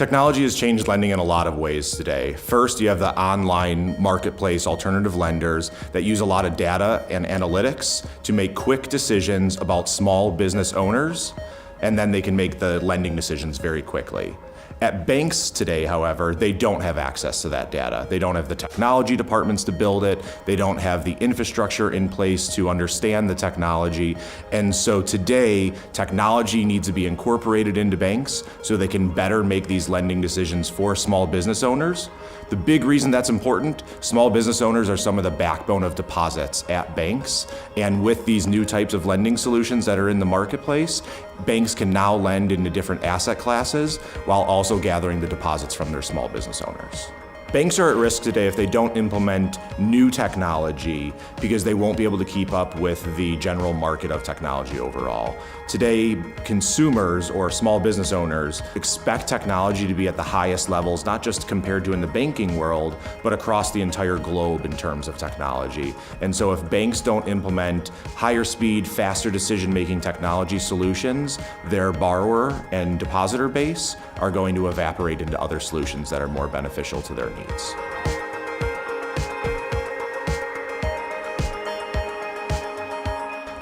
Technology has changed lending in a lot of ways today. First, you have the online marketplace alternative lenders that use a lot of data and analytics to make quick decisions about small business owners, and then they can make the lending decisions very quickly. At banks today, however, they don't have access to that data. They don't have the technology departments to build it. They don't have the infrastructure in place to understand the technology. And so today, technology needs to be incorporated into banks so they can better make these lending decisions for small business owners. The big reason that's important, small business owners are some of the backbone of deposits at banks. And with these new types of lending solutions that are in the marketplace, banks can now lend into different asset classes while also gathering the deposits from their small business owners. Banks are at risk today if they don't implement new technology because they won't be able to keep up with the general market of technology overall. Today, consumers or small business owners expect technology to be at the highest levels, not just compared to in the banking world, but across the entire globe in terms of technology. And so if banks don't implement higher speed, faster decision-making technology solutions, their borrower and depositor base are going to evaporate into other solutions that are more beneficial to their needs.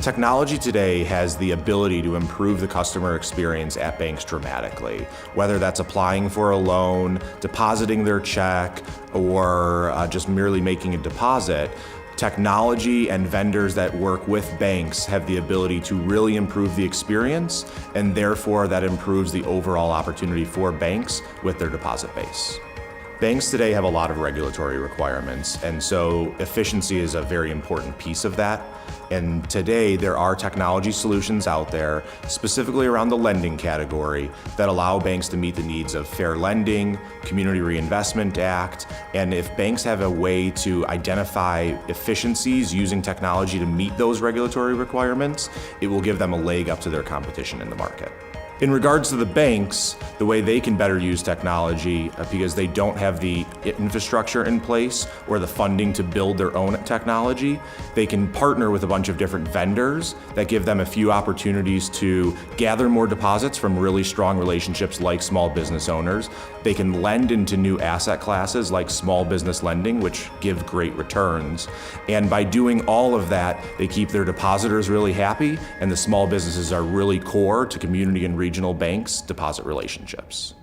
Technology today has the ability to improve the customer experience at banks dramatically, whether that's applying for a loan, depositing their check, or just merely making a deposit. Technology and vendors that work with banks have the ability to really improve the experience, and therefore that improves the overall opportunity for banks with their deposit base. Banks today have a lot of regulatory requirements, and so efficiency is a very important piece of that. And today there are technology solutions out there, specifically around the lending category, that allow banks to meet the needs of fair lending, Community Reinvestment Act, and if banks have a way to identify efficiencies using technology to meet those regulatory requirements, it will give them a leg up to their competition in the market. In regards to the banks, the way they can better use technology, because they don't have the infrastructure in place or the funding to build their own technology, they can partner with a bunch of different vendors that give them a few opportunities to gather more deposits from really strong relationships like small business owners. They can lend into new asset classes like small business lending, which give great returns. And by doing all of that, they keep their depositors really happy, and the small businesses are really core to community and regional banks' deposit relationships.